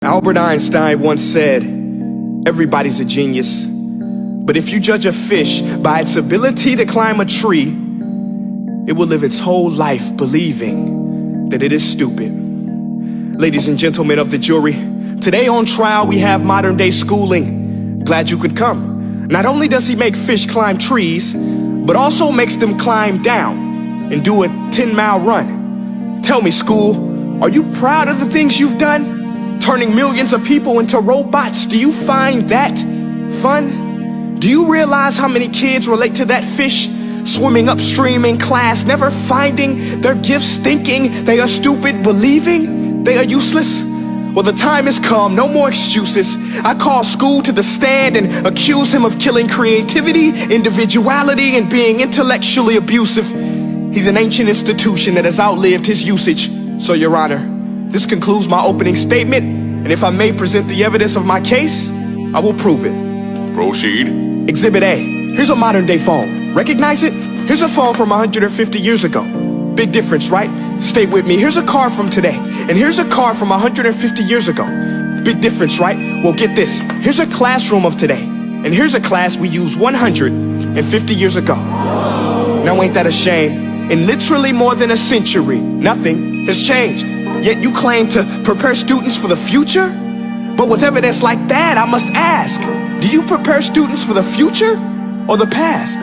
Albert Einstein once said, everybody's a genius, but if you judge a fish by its ability to climb a tree, it will live its whole life believing that it is stupid. Ladies and gentlemen of the jury, today on trial we have modern day schooling. Glad you could come. Not only does he make fish climb trees, but also makes them climb down and do a 10-mile run. Tell me, school, are you proud of the things you've done? Turning millions of people into robots, do you find that fun? Do you realize how many kids relate to that fish? Swimming upstream in class, never finding their gifts, thinking they are stupid, believing they are useless? Well, the time has come, no more excuses. I call school to the stand and accuse him of killing creativity, individuality, and being intellectually abusive. He's an ancient institution that has outlived his usage. So, Your Honor, this concludes my opening statement, and if I may present the evidence of my case, I will prove it. Proceed. Exhibit A. Here's a modern day phone. Recognize it? Here's a phone from 150 years ago. Big difference, right? Stay with me. Here's a car from today, and here's a car from 150 years ago. Big difference, right? Well, get this. Here's a classroom of today, and here's a class we used 150 years ago. Now ain't that a shame? In literally more than a century, nothing has changed. Yet you claim to prepare students for the future? But with evidence like that, I must ask, do you prepare students for the future or the past?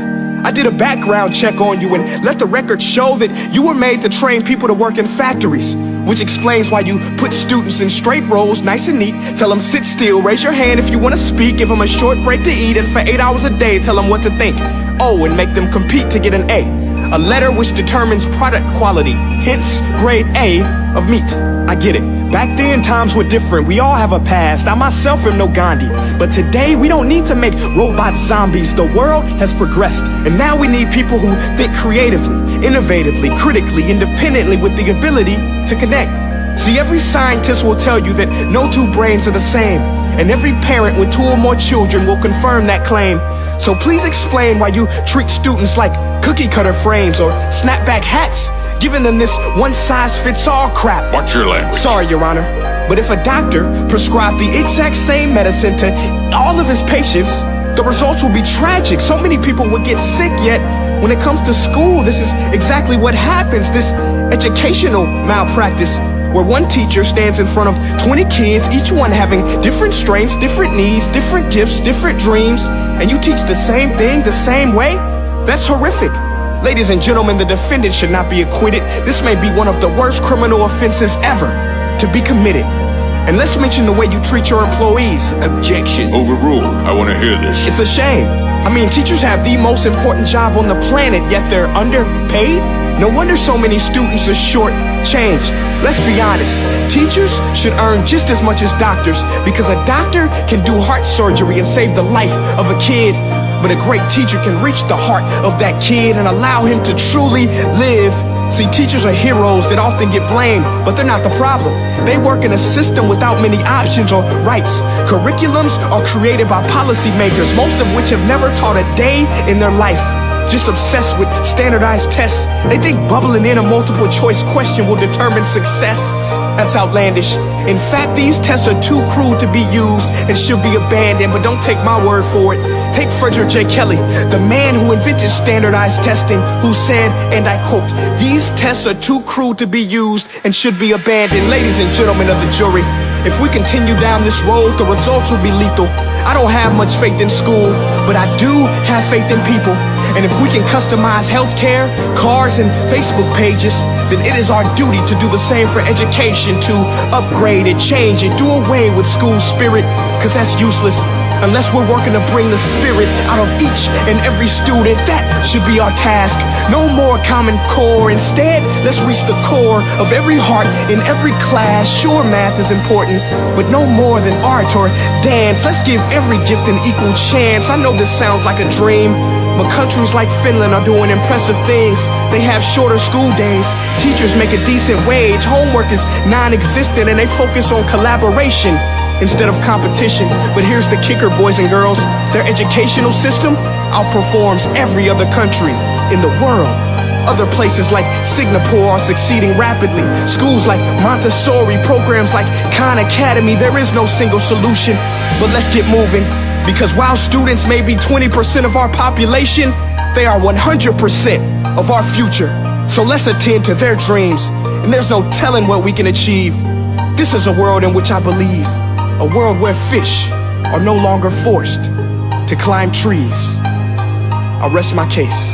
I did a background check on you and let the record show that you were made to train people to work in factories, which explains why you put students in straight rows, nice and neat, tell them sit still, raise your hand if you want to speak, give them a short break to eat, and for 8 hours a day, tell them what to think. Oh, and make them compete to get an A letter which determines product quality, hence grade A of meat. I get it. Back then, times were different. We all have a past. I myself am no Gandhi. But today, we don't need to make robot zombies. The world has progressed. And now we need people who think creatively, innovatively, critically, independently, with the ability to connect. See, every scientist will tell you that no two brains are the same. And every parent with 2 or more children will confirm that claim. So please explain why you treat students like cookie cutter frames or snapback hats, giving them this one-size-fits-all crap. Watch your language. Sorry, Your Honor, but if a doctor prescribed the exact same medicine to all of his patients, the results will be tragic. So many people would get sick, yet when it comes to school, this is exactly what happens. This educational malpractice, where one teacher stands in front of 20 kids, each one having different strengths, different needs, different gifts, different dreams, and you teach the same thing the same way? That's horrific. Ladies and gentlemen, the defendant should not be acquitted. This may be one of the worst criminal offenses ever to be committed. And let's mention the way you treat your employees. Objection. Overruled. I want to hear this. It's a shame. I mean, teachers have the most important job on the planet, yet they're underpaid? No wonder so many students are short-changed. Let's be honest, teachers should earn just as much as doctors, because a doctor can do heart surgery and save the life of a kid, but a great teacher can reach the heart of that kid and allow him to truly live. See, teachers are heroes that often get blamed, but they're not the problem. They work in a system without many options or rights. Curriculums are created by policymakers, most of which have never taught a day in their life. Just obsessed with standardized tests. They think bubbling in a multiple choice question will determine success. That's outlandish. In fact, these tests are too cruel to be used and should be abandoned, but don't take my word for it. Take Frederick J. Kelly, the man who invented standardized testing, who said, and I quote, "These tests are too cruel to be used and should be abandoned." Ladies and gentlemen of the jury, if we continue down this road, the results will be lethal. I don't have much faith in school, but I do have faith in people. And if we can customize healthcare, cars, and Facebook pages, then it is our duty to do the same for education, to upgrade it, change it, do away with school spirit, because that's useless. Unless we're working to bring the spirit out of each and every student, that should be our task. No more Common Core. Instead, let's reach the core of every heart in every class. Sure, math is important, but no more than art or dance. Let's give every gift an equal chance. I know this sounds like a dream, but countries like Finland are doing impressive things. They have shorter school days, teachers make a decent wage, homework is non-existent, and they focus on collaboration instead of competition. But here's the kicker, boys and girls. Their educational system outperforms every other country in the world. Other places like Singapore are succeeding rapidly. Schools like Montessori, programs like Khan Academy, there is no single solution. But let's get moving, because while students may be 20% of our population, they are 100% of our future. So let's attend to their dreams, and there's no telling what we can achieve. This is a world in which I believe, a world where fish are no longer forced to climb trees. I'll rest my case.